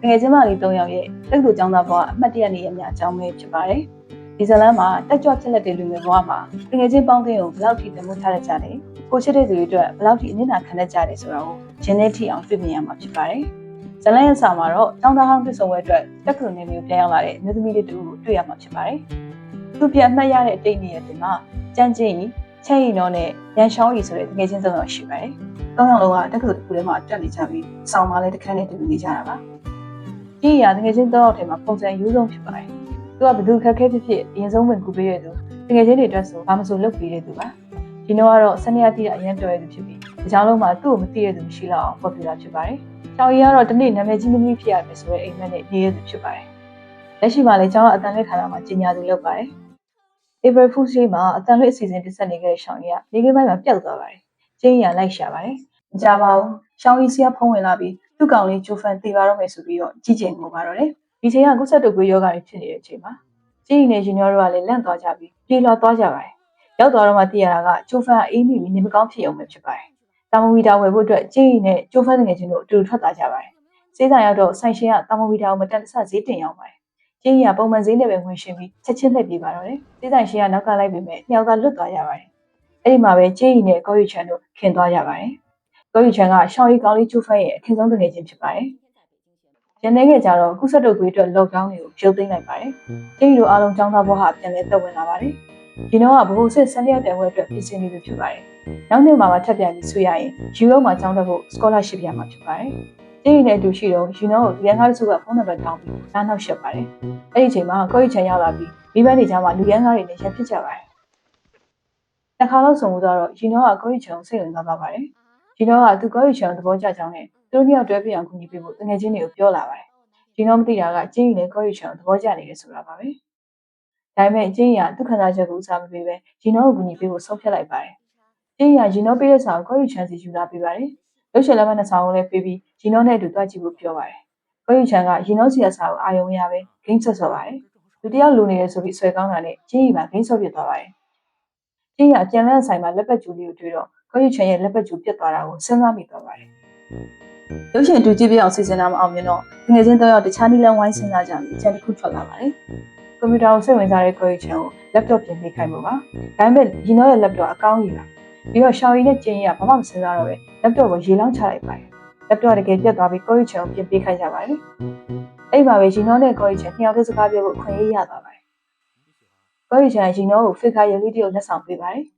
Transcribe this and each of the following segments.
ငယ်ချင်းမလေး၃ယောက်ရဲ့တက်တူကျောင်းသားဘဝအမှတ်တရနေရမြအကြောင်းပဲဖြစ်ပါတယ်ဒီဇလန်မှာတက်ကြွဖြစ်လက်တဲ့လူငယ်ဘဝမှာငယ်ချင်းပေါင်းတဲ့ကိုဘယ်လောက်ထိတမိုးထားရကြတယ်ကိုချစ်တဲ့သူတွေအတွက်ဘယ်လောက်ထိအနစ်နာခံတတ်ကြတယ်ဆိုတာကိုဂျင်းနဲ့ထိအောင်တွေ့မြင်ရမှာဖြစ်ပါတယ်ဇလန်ရဲ့စာမှာတော့ကျောင်းသားဟောင်းတွေ့ဆုံပွဲအတွက်တက်ကူနေမျိုးပြန်ရောက်လာတဲ့မျိုးသမီးလေးတူကိုတွေ့ရမှာဖြစ်ပါတယ်သူပြန်မှတ်ရတဲ့အတိတ်နေရာတင်မှာကြမ်းကျင်ချဲ့ရင်တော့နဲ့ရန်ရှောင်းရီဆိုတဲ့ငယ်ချင်း၃ယောက်ရှိပါတယ်၃ယောက်လုံးကတက်ကူတစ်ခုထဲမှာတက်နေကြပြီးဆောင်းပါလဲတစ်ခန်းနဲ့တူနေကြတာပါဒီအရာငယ်ချင်း၃ယောက်ထဲမှာပုံစံရိုးဆုံးဖြစ်ပါတယ်သူကဘသူခက်ခဲဖြစ်အရင်ဆုံးဝင်ကူပေးရသူငယ်ချင်းတွေအတွက်ဆိုဘာမှမဆိုလုပ်ပေးရသူပါဒီတော့ကတော့စနေရတီးအရင်ပြောရသူဖြစ်ပြီးဒီကြောင်လုံးမှာသူ့ကိုမသိရသူမရှိတော့အောင်ပေါ်ပြလာဖြစ်ပါတယ်။ကျောင်းကြီးကတော့တနေ့နာမည်ကြီးသမီးဖြစ်ရမယ်ဆိုတဲ့အိမ်မက်နဲ့နေရသူဖြစ်ပါတယ်။လက်ရှိမှာလည်းကျောင်းကအတန်လွှင့်ဌာနမှာကြီးညာသူလုပ်ပါတယ်။ April Fool's Day မှာအတန်လွှင့်အစီအစဉ်တင်ဆက်နေခဲ့တဲ့ရှောင်းကြီးကနေကင်းပိုင်းမှာပျောက်သွားပါတယ်။ကျင်းရလိုက်ရှာပါတယ်။မကြပါဘူး။ရှောင်းကြီးစီကဖုံးဝင်လာပြီးသူ့ကောင်လေးဂျိုဖန်တေပါတော့မယ်ဆိုပြီးတော့ကြီးကျယ်ငိုပါတော့တယ်။ဒီချိန်ကကုသတုပ်ကွေးယောဂါတွေဖြစ်နေတဲ့အချိန်မှာကျင်းနဲ့ရှင်ရောတို့ကလည်းလန့်သွားကြပြီးပြေးလွှာသွားကြပါတယ်။ရောက်သွားတော့မှသိရတာကဂျိုဖန်အေးမိပြီးနေမကောင်းဖြစ်အောင်ပဲဖြစ်ပါတယ်။တာမဝီတာဝယ်ဖို့အတွက်ကျင်းနဲ့ဂျိုဖန်ငယ်ချင်းတို့အတူထွက်သွားကြပါတယ်။ဈေးဆိုင်ရောက်တော့ဆိုင်ရှင်ကတာမဝီတာကိုမတန်တဆဈေးတင်ရောက်ပါတယ်။ကျင်းကပုံမှန်ဈေးနဲ့ပဲဝင်ရှင်းပြီးချက်ချင်းလှည့်ပြေးပါတော့တယ်။ဈေးဆိုင်ရှင်ကနောက်ကလိုက်ပြီးမဲ့ညောင်သာလွတ်သွားကြပါတယ်။အဲ့ဒီမှာပဲကျင်းနဲ့ကော်ရီချန်တို့ခင်သွားကြပါတယ်။ကော်ရီချန်ကရှောင်းရီကောင်းလေးဂျိုဖန်ရဲ့အထင်ဆုံးငယ်ချင်းဖြစ်ပါတယ်။ရန်နေခဲ့ကြတော့ကုသတုပ်ကွေးအတွက်လော့ဒေါင်းတွေကိုရုပ်သိမ်းလိုက်ပါတယ်။ကျင်းတို့အားလုံးចောင်းသားဘဝဟာပြန်လဲသက်ဝင်လာပါတယ်။ဒီတော့ကဘိုးစစ်ဆန်ရက်တဲ့ဝက်အတွက်ပြင်ဆင်နေပြီဖြစ်ပါတယ်။နောက်နှစ်မှာထပ်ပြန်ပြီးဆွေးရရင်ယူရိုမှာကျောင်းတက်ဖို့ scholarship ရမှာဖြစ်ပါတယ်။ကျင်းနဲ့အတူရှိတော့ယူနိုကိုရန်ကားစုကဖုန်းနံပါတ်တောင်းပြီးနားနှောက်ရှက်ပါတယ်။အဲ့ဒီအချိန်မှာကော်ရီချန်ရောက်လာပြီးမိဘတွေကြားမှာလူရန်ကားတွေနဲ့ရန်ဖြစ်ကြပါတယ်။တစ်ခါတော့ဆုံမှုတော့ယူနိုကကော်ရီချန်ကိုစိတ်ဝင်စားသွားပါတယ်။ယူနိုကသူကော်ရီချန်ကိုသဘောကျကြောင်းနဲ့သူတို့နှစ်ယောက်တွဲပြအောင်ကူညီပေးဖို့တကယ်ချင်းတွေကိုပြောလာပါတယ်။ယူနိုမသိတာကကျင်းနဲ့ကော်ရီချန်ကိုသဘောကျနေတယ်ဆိုတာပါပဲ။ဒါပေမဲ့ကျင်းရသူခန္ဓာချက်ကိုစားမပေးပဲဂျီနိုကိုကူညီပေးဖို့ဆုံးဖြတ်လိုက်ပါတယ်။ကျင်းရဂျီနိုပေးတဲ့စာကိုကော်ရီချန်စီယူလာပေးပါတယ်။လှုပ်ရှင်လက်မနဲ့စာကိုလည်းပေးပြီးဂျီနိုနဲ့အတူတွားကြည့်ဖို့ပြောပါတယ်။ကော်ရီချန်ကဂျီနိုစီရဲ့စာကိုအာရုံမရပဲဂိမ်းဆက်ဆော့ပါတယ်။သူတယောက်လိုနေရဆိုပြီးဆွဲကောင်းတာနဲ့ကျင်းရမှာဂိမ်းဆော့ပြစ်သွားပါတယ်။ကျင်းရပြန်လန့်ဆိုင်မှာလက်ပတ်ကျူလေးကိုတွေ့တော့ကော်ရီချန်ရဲ့လက်ပတ်ကျူပြတ်သွားတာကိုစဉ်းစားမိသွားပါတယ်။လှုပ်ရှင်အတူကြည့်ပြအောင်စီစဉ်တာမအောင်မြင်တော့ငွေချင်းတော့တခြားနည်းလမ်းဝိုင်းစဉ်းစားကြပြီးအချက်တစ်ခုထွက်လာပါတယ်။ကွန်ပျူတာကိုစိတ်ဝင်စားတဲ့ကော်ရီချန်ကို laptop ပြင်ပေးခိုင်းမှာပါ။ဒါပေမဲ့ဒီနောက်ရဲ့ laptop အကောင်းကြီးပါ။ပြီးတော့ရှောင်းရီနဲ့ကျင်းရီကဘာမှမစဉ်းစားတော့ပဲ laptop ကိုရေလောင်းချလိုက်ပါတယ်။ laptop တကယ်ပြတ်သွားပြီးကော်ရီချန်ကိုပြင်ပေးခိုင်းကြပါတယ်။အဲ့ဒီမှာပဲဂျီနိုနဲ့ကော်ရီချန်နှစ်ယောက်တည်းစကားပြောဖို့ခွင့်ရရသွားပါတယ်။ကော်ရီချန်ဂျီနိုကို figure ရုပ်လေးတစ်ရုပ်လက်ဆောင်ပေးပါတယ်။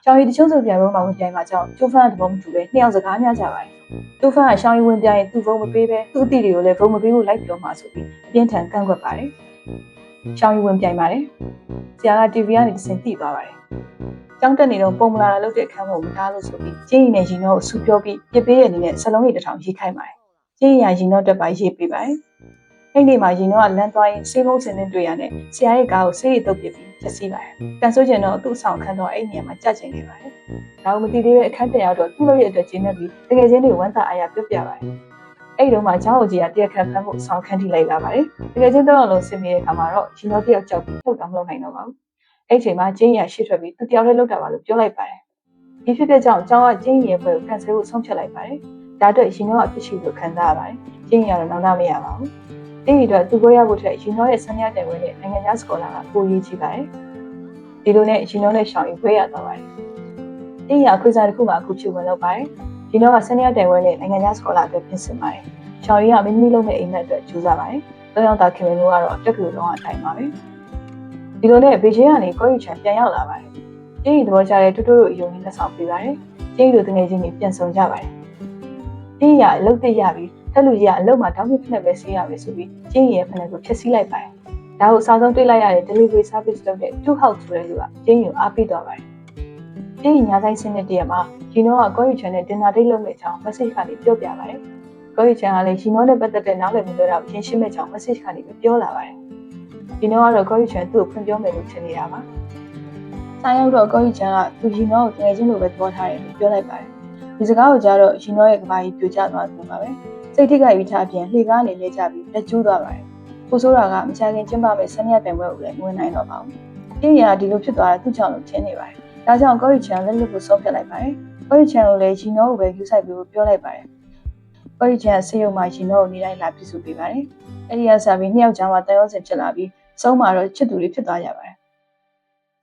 ရှောင်းရီတချို့ဆိုပြန်လို့မှဝင်ပြိုင်မှာကြောင့်ကျိုးဖန်ကသဘောမတူပဲနှစ်ယောက်စကားများကြပါတယ်။ကျိုးဖန်ကရှောင်းရီဝင်ပြိုင်ရင်သူ့ဖုန်းမပေးပဲသူ့အတိတွေကိုလည်းဖုန်းမပေးဖို့လိုက်ပြောမှာဆိုပြီးအပြင်းထန်ကန့်ကွက်ပါတယ်။ရှောင်းရီဝင်ပြိုင်ပါတယ်။ဆရာက TV ကနေတစ်ဆင့်တိသွားပါတယ်။ကျောင်းတက်နေတော့ပုံမလာတာလုပ်တဲ့အခန်းကိုမထားလို့ဆိုပြီးကျင်းရီနဲ့ရီနိုကိုဆူပြောပြီးပြစ်ပေးရတဲ့အနေနဲ့စလုံးလေးတစ်ထောင်ရေးခိုင်းပါတယ်။ကျင်းရီကရီနိုတက်ပါရေးပေးပါတယ်။အဲ့ဒီမှာရီနိုကလမ်းသွားရင်ဆေးမုံစင်နဲ့တွေ့ရတဲ့ဆရာရဲ့ကားကိုဆေးရည်တုပ်ပစ်ပြီးချက်စီးပါတယ်။ကန်ဆိုးကျင်တော့သူ့ဆောင်ခန်းတော့အဲ့ဒီနေရာမှာကြက်ကျင်နေပါတယ်။ဒါကိုမသိသေးတဲ့အခန်းတက်ရောက်တော့သူ့လိုရဲ့အတွက်ကျင်းနေပြီးတကယ်ချင်းတွေဝမ်းသာအားရပြုတ်ပြပါတယ်။အဲ့ဒီတော့မှချောင်းအိုကြီးကတရားခံဖမ်းဖို့ဆောင်ခန်းထိလိုက်လာပါတယ်။တကယ်ချင်းတော့လုံးဆင်နေတဲ့အခါမှာတော့ရီနိုတယောက်ကြောက်ပြီးထုတ်တော့မလုပ်နိုင်တော့ပါဘူး။အဲ့ဒီချိန်မှာကျင်းရရှေ့ထွက်ပြီးသူတယောက်လေးလောက်တာပါလို့ပြောလိုက်ပါတယ်။ဒီဖြစ်တဲ့ကြောင့်ကျောင်းကကျင်းရရဲ့ဘက်ကိုကန်ဆယ်ဖို့ဆုံးဖြတ်လိုက်ပါတယ်။ဒါအတွက်ရီနိုကအဖြစ်ရှိလို့ခံစားရပါတယ်။ကျင်းရကတော့နောက်နောက်မရပါဘူး။အဲ့ဒီတော့သူကိုရဖို့ထက်ရီနိုရဲ့ဆန်းရတဲ့ဝင်နဲ့နိုင်ငံခြားစကောလာကပိုရေးကြည့်ပါတယ်။ဒီလိုနဲ့ရီနိုနဲ့ရှောင်းရီခွဲရသွားပါတယ်။ကျင်းရခွေးစားတစ်ခုမှအခုဖြူဝင်လောက်ပါတယ်။ရီနိုကဆန်းရတဲ့ဝင်နဲ့နိုင်ငံခြားစကောလာအတွက်ပြင်ဆင်ပါတယ်။ရှောင်းရီကမင်းသမီးလုံးနဲ့အိမ်မက်အတွက်ကြိုးစားပါတယ်။၃ယောက်သားခင်မင်းတို့ကတော့တက်ကူလုံးအတိုင်းပါပဲ။ဒီလိုနဲ့ဘေဂျင်းကနေကော်ရီချန်ပြန်ရောက်လာပါတယ်။ကျင်းရီသဘောကျတဲ့တူတူတို့အယုံလေးလက်ဆောင်ပေးပါတယ်။ကျင်းရီတို့တငယ်ချင်းတွေပြန်ဆုံကြပါတယ်။ကျင်းရီကအလုပ်သိရပြီးတက်လူကြီးကအလုပ်မှာတောင်းပြဖက်ပဲဆေးရမယ်ဆိုပြီးကျင်းရီရဲ့ဖက်ကိုဖျက်ဆီးလိုက်ပါတယ်။ဒါကိုအစားဆုံးတွေ့လိုက်ရတဲ့ delivery service လုပ်တဲ့ Two House ဆိုတဲ့လူကကျင်းရီကိုအားပေးသွားပါတယ်။ကျင်းရီညာဆိုင်စင်းတဲ့တရက်မှာဂျီနိုကကော်ရီချန်နဲ့ဒင်နာဒိတ်လုပ်မဲ့ကြောင်း message ကနေပြောပြပါတယ်။ကော်ရီချန်ကလည်းဂျီနိုနဲ့ပတ်သက်တဲ့နောက်လည်းမပြောတော့ရှင်းရှင်းမဲ့ကြောင်း message ကနေပြောလာပါတယ်။ဂျီနိုကတော့ကော်ရီချန်သူ့ကိုဖွင့်ပြောမယ်လို့ထင်နေတာပါ။ဆိုင်ရောက်တော့ကော်ရီချန်ကသူဂျီနိုကိုတကယ်ချင်းလိုပဲသဘောထားတယ်လို့ပြောလိုက်ပါတယ်။ဒီစကားကိုကြားတော့ဂျီနိုရဲ့ကဘာကြီးပြိုကျသွားတယ်မှာပဲ။စိတ်ထိခိုက်ပြီးထားပြန်လှေကားနေလဲကြပြီးလက်ကျိုးသွားပါတယ်။ကိုဆိုးတာကမချခင်ကျင်းပမဲ့ဆန်းရက်ပင်ပွဲကိုလည်းဝင်နိုင်တော့ပါဘူး။ကျင်းရဒီလိုဖြစ်သွားတဲ့သူ့ကြောင့်လို့ထင်နေပါတယ်။ဒါကြောင့်ကော်ရီချန်လက်လွတ်ကိုဆုံးဖြတ်လိုက်ပါတယ်။ကော်ရီချန်ကိုလည်းဂျီနိုကိုပဲယူဆိုင်ပြီးပြောလိုက်ပါတယ်။ ကောရီချန်ဆေးရုံမှာရှင်တော့နေတိုင်းလာပြစုပေးပါတယ်အဲ့ဒီကစားပြီးနှစ်ယောက်ကြားမှာတန်ရုံးစင်ဖြစ်လာပြီးစုံးမှာတော့ချစ်သူတွေဖြစ်သွားကြပါတယ်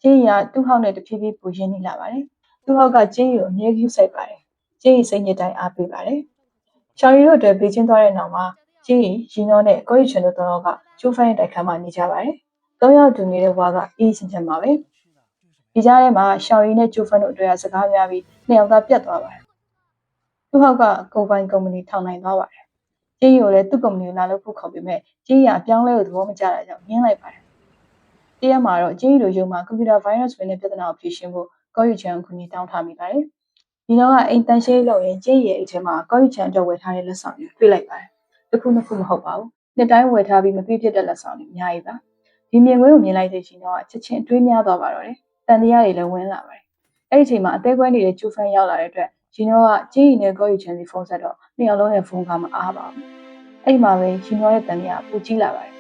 ကျင်းရီကသူ့ဟောက်နဲ့တဖြည်းဖြည်းပူရင်းနေလာပါတယ်သူ့ဟောက်ကကျင်းရီကိုအမြဲကူးဆိုင်ပါတယ်ကျင်းရီစိတ်ညစ်တိုင်းအားပေးပါတယ်ချော်ရီတို့အတွက်ဘေးချင်းသွားတဲ့နောက်မှာကျင်းရီရှင်တော့နဲ့ကောရီချန်တို့တော့ကကျိုးဖိုင်းတိုက်ခန်းမှာနေကြပါတယ်သုံးယောက်တူနေတဲ့ဘွားကအေးစင်စင်ပါပဲဒီကြားထဲမှာရှောင်းရီနဲ့ကျိုးဖန်တို့အတွက်ကစကားများပြီးနှစ်ယောက်သားပြတ်သွားပါတယ်သူ့ဟောက်ကကိုပိုင်ကုမ္ပဏီထောင်နိုင်သွားပါတယ်ကျင်းရီကိုလည်းသူ့ကုမ္ပဏီကိုလာလို့ဖို့ခေါ်ပေမဲ့ကျင်းရီအပြောင်းလဲကိုသဘောမကျတာကြောင့်ငင်းလိုက်ပါတယ်တရက်မှာတော့ကျင်းရီတို့ရုံမှာကွန်ပျူတာဗိုင်းရပ်စ်ဝင်တဲ့ပြဿနာကိုဖြေရှင်းဖို့ကောရီချန်ကိုကူညီတောင်းထားမိပါတယ်ဒီတော့ကအိမ်တန်ရှင်းလုပ်ရင်ကျင်းရီရဲ့အိမ်ထဲမှာကောရီချန်အတွက်ဝယ်ထားတဲ့လက်ဆောင်တွေတွေ့လိုက်ပါတယ်တစ်ခုနှစ်ခုမဟုတ်ပါဘူးနှစ်တိုင်းဝယ်ထားပြီးမပြည့်ပြည့်တဲ့လက်ဆောင်တွေအများကြီးပါဒီမြင်ကွင်းကိုမြင်လိုက်တဲ့ရှင်တော့ချက်ချင်းတွေးများသွားပါတော့တယ်တန်တရားတွေလည်းဝင်လာပါတယ်အဲ့ဒီအချိန်မှာအသေးကွဲနေတဲ့ကျူဖန်ရောက်လာတဲ့အတွက်ရှင်တော့ကကျင်းရီနဲ့ကောရီချန်စီဖုန်းဆက်တော့နှစ်ယောက်လုံးရဲ့ဖုန်းကမအားပါဘူးအဲ့ဒီမှာပဲရှင်တော့ရဲ့တန်တရားပူကြီးလာပါတယ်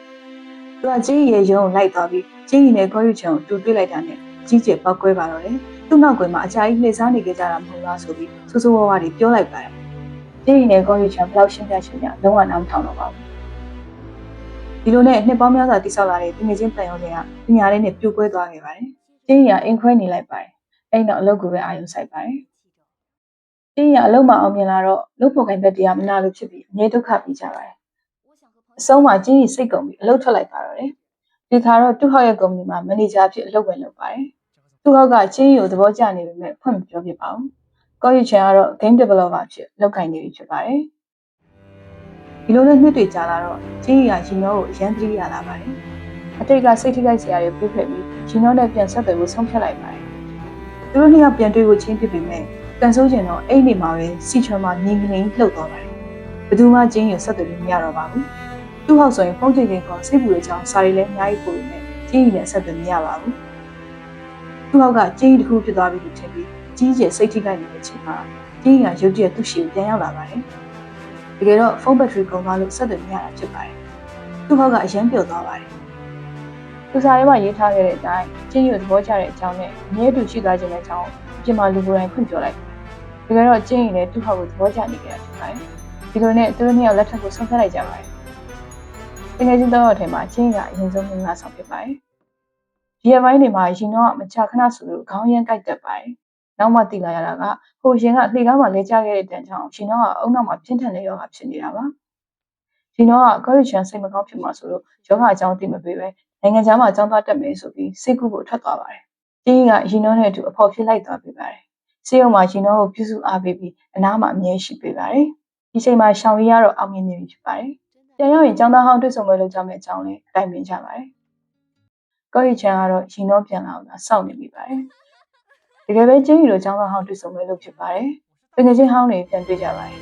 သူကကျင်းရီရဲ့ရုံးကိုလိုက်သွားပြီးကျင်းရီနဲ့ကောရီချန်ကိုတူတွေ့လိုက်တာနဲ့ကြီးကျယ်ပောက်ကွဲပါတော့တယ်သူ့နောက်ကွယ်မှာအကြာကြီးနှိမ့်စားနေကြတာမဟုတ်လားဆိုပြီးစိုးစိုးဝါးဝါးတွေပြောလိုက်ပါတယ်ကျင်းရီနဲ့ကောရီချန်ဘလောက်ရှင်းပြလုံးဝနားမထောင်တော့ပါဘူးဒီလိုနဲ့နှစ်ပေါင်းများစွာတိဆောက်လာတဲ့တငယ်ချင်းတန်ရုံတွေကပညာလေးနဲ့ပြိုကွဲသွားခဲ့ပါတယ်ကျင်းရီကအင်ခွဲနေလိုက်ပါတယ်အဲ့နောက်အလုပ်ကိုပဲအာရုံစိုက်ပါတယ်ကျင်းရီကအလုပ်မှအောင်မြင်လာတော့လုပ်ဖို့ခိုင်ဘက်တရားမနာလို့ဖြစ်ပြီးအငြိဒုက္ခပြီးကြပါတယ်အဆုံးမှာကျင်းရီစိတ်ကုန်ပြီးအလုပ်ထွက်လိုက်ပါတော့တယ်ဒီခါတော့သူ့ဟောက်ရဲ့ကုမ္ပဏီမှာမန်နေဂျာဖြစ်အလုပ်ဝင်လုပ်ပါတယ်သူ့ဟောက်ကကျင်းရီကိုသဘောကျနေပေမဲ့ဖွင့်မပြောဖြစ်ပါဘူးကော်ရီချန်ကတော့ game developer ဖြစ်လုပ်ကိုင်နေပြီဖြစ်ပါတယ်ဒီလိုနဲ့နှစ်တွေကြာလာတော့ကျင်းရီကရှင်နောကိုအရန်သတိရလာပါတယ်အတိတ်ကစိတ်ထိခိုက်စရာတွေပြေးဖက်ပြီးရှင်နောနဲ့ပြန်ဆက်သွယ်ဖို့ဆုံးဖြတ်လိုက်ပါတယ်သူတို့နှစ်ယောက်ပြန်တွေ့ဖို့ချင်းဖြစ်ပေမဲ့ကန်ဆိုးကျင်တော့အိမ်နေမှာပဲစီချွန်မှာငင်းငင်းလှုပ်သွားပါတယ်ဘယ်သူမှကျင်းရီကိုဆက်သွယ်လို့မရတော့ပါဘူးသူ့ဟောက်ဆိုရင်ဖုန်းချိန်ချိန်ခေါ်စိတ်ပူတဲ့အကြောင်းစာရီလည်းအများကြီးပို့နေတယ်ကျင်းရီနဲ့ဆက်သွယ်မရပါဘူးသူ့ဟောက်ကကျင်းရီတစ်ခုဖြစ်သွားပြီလို့ထင်ပြီးကြီးကျယ်စိတ်ထိခိုက်နေတဲ့အချိန်မှာကျင်းရီကရုတ်တရက်သူ့ရှေ့ကိုပြန်ရောက်လာပါတယ်တကယ်တော့ဖုန်းဘက်ထရီကုန်သွားလို့ဆက်သွယ်မရတာဖြစ်ပါတယ်သူ့ဟောက်ကအရန်ပြုတ်သွားပါတယ်သူစာထဲမှာရေးထားခဲ့တဲ့အတိုင်းကျင်းရီကိုသဘောကျတဲ့အကြောင်းနဲ့အမြဲတူရှိသွားခြင်းတဲ့အကြောင်းပြင်မာလူကိုယ်တိုင်ဖွင့်ပြောလိုက်တကယ်တော့ကျင်းရီလည်းသူ့ဟောက်ကိုသဘောကျနေကြတာဖြစ်ပါတယ်ဒီလိုနဲ့သူတို့နှစ်ယောက်လက်ထပ်ကိုဆုံးဖြတ်လိုက်ကြပါတယ်တကယ်ချင်းတော့အထင်မှာကျင်းရီကအရင်ဆုံးမင်္ဂလာဆောင်ဖြစ်ပါတယ်ဒီအပိုင်းတွေမှာရှင်တော့မချခဏဆိုလို့ခေါင်းရမ်းကိုက်တက်ပါတယ်နောက်မှသိလာရတာကဟိုရှင်ကလှေကားမှာလဲကျခဲ့တဲ့တန်ကြောင့်ရှင်တော့ကအုံနောက်မှာပြင်းထန်တဲ့ယောဂဖြစ်နေတာပါရှင်တော့ကကောရီချန်စိတ်မကောင်းဖြစ်မှာဆိုလို့ယောဂအကြောင်းသိမပေးပဲနိုင်ငံခြားမှာအကြောင်းသွားတက်မယ်ဆိုပြီးစိတ်ကူးဖို့ထွက်သွားပါတယ်ကျင်းကရှင်တော့နဲ့အတူအဖော်ဖြစ်လိုက်သွားပြီပါတယ်စေယုံမှာရှင်တော့ကိုပြုစုအားပေးပြီးအနားမှာအမြဲရှိပေးပါတယ်ဒီချိန်မှာရှောင်းရီကတော့အောင်မြင်နေပြီဖြစ်ပါတယ်ပြန်ရောက်ရင်ကျောင်းသားဟောင်းတွေ့ဆုံပွဲလုပ်ကြမယ့်အကြောင်းလေးတိုင်ပင်ကြပါတယ်ကောရီချန်ကတော့ရှင်တော့ပြန်လာအောင်စောင့်နေပြီပါတယ်တကယ်ပဲကျင်းရီတို့ကျောင်းသားဟောင်းတွေ့ဆုံပွဲလုပ်ဖြစ်ပါတယ်တကယ်ချင်းဟောင်းတွေပြန်တွေ့ကြပါတယ်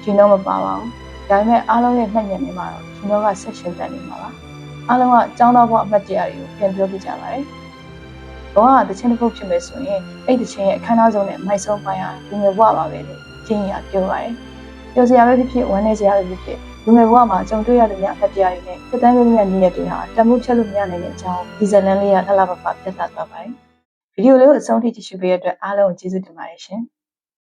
ရှင်တော့မပါပါဘူးဒါပေမဲ့အားလုံးရဲ့မှတ်ဉာဏ်ထဲမှာတော့ရှင်တော့ကဆက်ရှင်တန်နေမှာပါအားလုံးကကျောင်းသားဘဝအမှတ်တရတွေကိုပြန်ပြောပြကြပါတယ်ဘောကတချင်းတစ်ခုဖြစ်မယ်ဆိုရင်အဲ့တချင်းရဲ့အခမ်းအနားဆုံးနဲ့မိုက်ဆုံးပိုင်းဟာလူငယ်ဘဝပါပဲလို့ကျင်းရီကပြောပါတယ်ပြောစရာပဲဖြစ်ဖြစ်ဝမ်းနည်းစရာပဲဖြစ်ဖြစ်လူငယ်ဘဝမှာကြုံတွေ့ရတဲ့များအမှတ်တရတွေနဲ့သက်တမ်းမျိုးများနည်းတွေဟာတမှုချက်လို့မရနိုင်တဲ့အကြောင်းဒီဇလန်လေးကလှလှပပပြသသွားပါတယ်ဗီဒီယိုလေးကိုအဆုံးထိကြည့်ရှုပေးတဲ့အတွက်အားလုံးကိုကျေးဇူးတင်ပါတယ်ရှင်